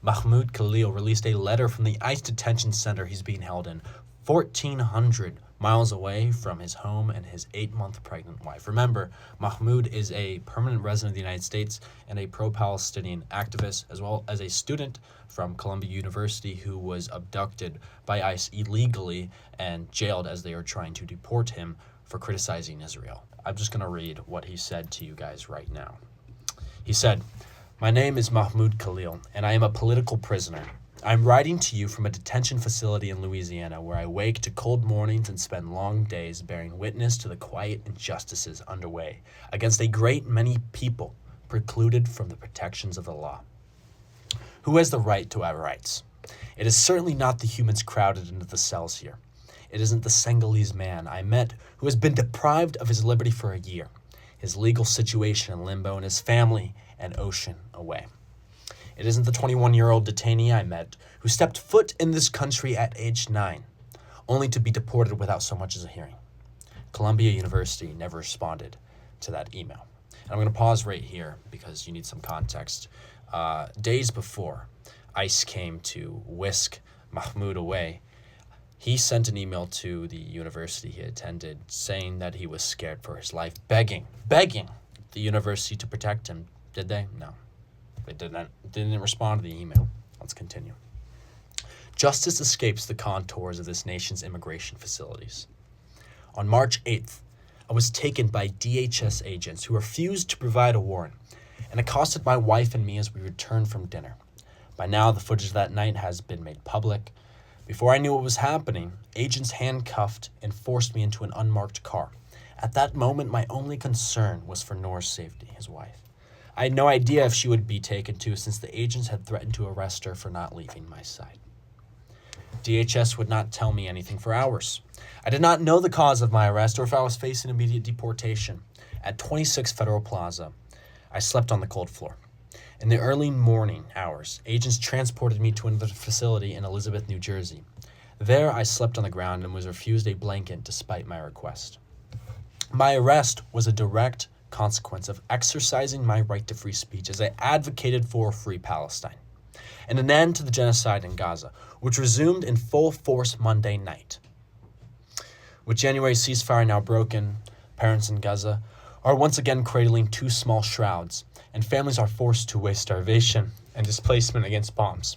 Mahmoud Khalil released a letter from the ICE detention center he's being held in, 1,400 miles away from his home and his 8-month pregnant wife. Remember, Mahmoud is a permanent resident of the United States and a pro-Palestinian activist, as well as a student from Columbia University who was abducted by ICE illegally and jailed as they are trying to deport him for criticizing Israel. I'm just going to read what he said to you guys right now. He said, "My name is Mahmoud Khalil, and I am a political prisoner. I'm writing to you from a detention facility in Louisiana where I wake to cold mornings and spend long days bearing witness to the quiet injustices underway against a great many people precluded from the protections of the law. Who has the right to our rights? It is certainly not the humans crowded into the cells here. It isn't the Senegalese man I met who has been deprived of his liberty for a year, his legal situation in limbo, and his family an ocean away. It isn't the 21-year-old detainee I met who stepped foot in this country at age 9, only to be deported without so much as a hearing." Columbia University never responded to that email. And I'm going to pause right here because you need some context. Days before ICE came to whisk Mahmoud away, he sent an email to the university he attended saying that he was scared for his life, begging the university to protect him. Did they? No. They didn't respond to the email. Let's continue. Justice escapes the contours of this nation's immigration facilities. On March 8th, I was taken by DHS agents who refused to provide a warrant and accosted my wife and me as we returned from dinner. By now, the footage of that night has been made public. Before I knew what was happening, agents handcuffed and forced me into an unmarked car. At that moment, my only concern was for Noor's safety, his wife. I had no idea if she would be taken too, since the agents had threatened to arrest her for not leaving my side. DHS would not tell me anything for hours. I did not know the cause of my arrest or if I was facing immediate deportation. At 26 Federal Plaza, I slept on the cold floor. In the early morning hours, agents transported me to another facility in Elizabeth, New Jersey. There, I slept on the ground and was refused a blanket despite my request. My arrest was a direct consequence of exercising my right to free speech as I advocated for a free Palestine and an end to the genocide in Gaza, which resumed in full force Monday night. With January's ceasefire now broken, parents in Gaza are once again cradling 2 small shrouds, and families are forced to waste starvation and displacement against bombs.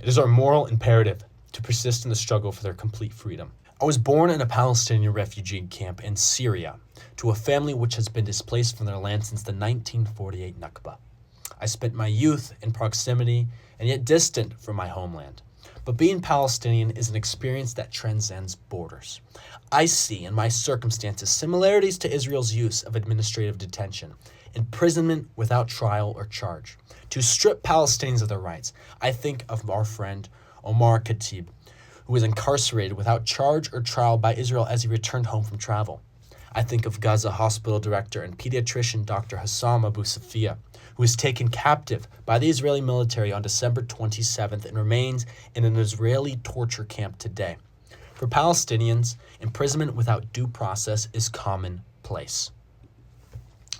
It is our moral imperative to persist in the struggle for their complete freedom. I was born in a Palestinian refugee camp in Syria to a family which has been displaced from their land since the 1948 Nakba. I spent my youth in proximity and yet distant from my homeland. But being Palestinian is an experience that transcends borders. I see in my circumstances similarities to Israel's use of administrative detention, imprisonment without trial or charge, to strip Palestinians of their rights. I think of our friend Omar Khatib, who was incarcerated without charge or trial by Israel as he returned home from travel. I think of Gaza hospital director and pediatrician Dr. Hassam Abu Safia, who was taken captive by the Israeli military on December 27th and remains in an Israeli torture camp today. For Palestinians, imprisonment without due process is commonplace.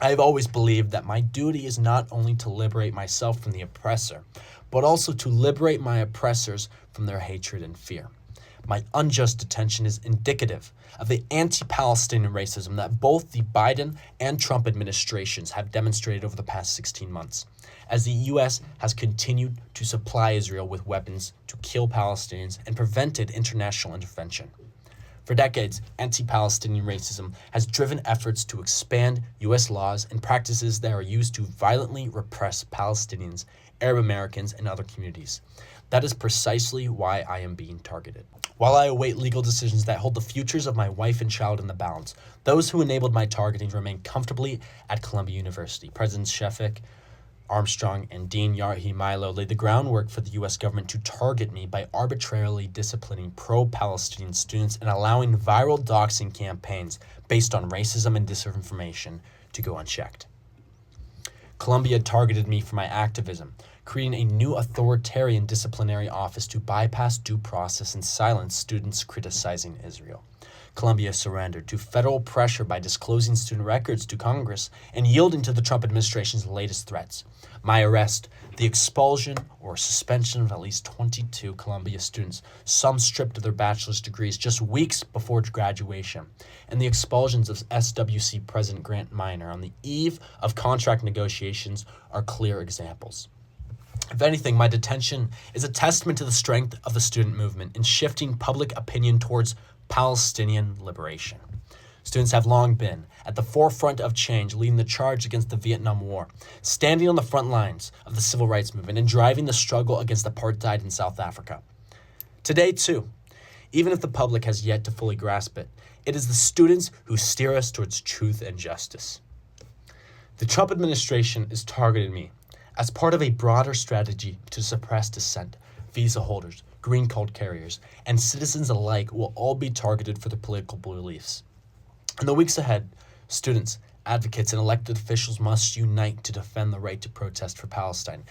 I have always believed that my duty is not only to liberate myself from the oppressor, but also to liberate my oppressors from their hatred and fear. My unjust detention is indicative of the anti-Palestinian racism that both the Biden and Trump administrations have demonstrated over the past 16 months, as the U.S. has continued to supply Israel with weapons to kill Palestinians and prevented international intervention. For decades, anti-Palestinian racism has driven efforts to expand U.S. laws and practices that are used to violently repress Palestinians, Arab Americans, and other communities. That is precisely why I am being targeted. While I await legal decisions that hold the futures of my wife and child in the balance, those who enabled my targeting remain comfortably at Columbia University. Presidents Shefik, Armstrong, and Dean Yarhi Milo laid the groundwork for the U.S. government to target me by arbitrarily disciplining pro-Palestinian students and allowing viral doxing campaigns based on racism and disinformation to go unchecked. Columbia targeted me for my activism, creating a new authoritarian disciplinary office to bypass due process and silence students criticizing Israel. Colombia surrendered to federal pressure by disclosing student records to Congress and yielding to the Trump administration's latest threats. My arrest, the expulsion or suspension of at least 22 Columbia students, some stripped of their bachelor's degrees just weeks before graduation, and the expulsions of SWC President Grant Minor on the eve of contract negotiations are clear examples. If anything, my detention is a testament to the strength of the student movement in shifting public opinion towards Palestinian liberation. Students have long been at the forefront of change, leading the charge against the Vietnam War, standing on the front lines of the civil rights movement, and driving the struggle against apartheid in South Africa. Today, too, even if the public has yet to fully grasp it, it is the students who steer us towards truth and justice. The Trump administration is targeting me as part of a broader strategy to suppress dissent. Visa holders, green card carriers, and citizens alike will all be targeted for their political beliefs. In the weeks ahead, students, advocates, and elected officials must unite to defend the right to protest for Palestine.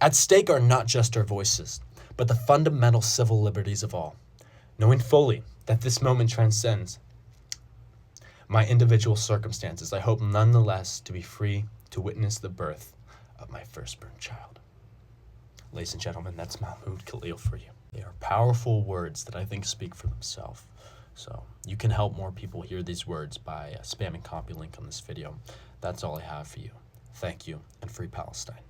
At stake are not just our voices, but the fundamental civil liberties of all. Knowing fully that this moment transcends my individual circumstances, I hope nonetheless to be free to witness the birth of my firstborn child. Ladies and gentlemen, that's Mahmoud Khalil for you. They are powerful words that I think speak for themselves. So you can help more people hear these words by spamming copy link on this video. That's all I have for you. Thank you, and free Palestine.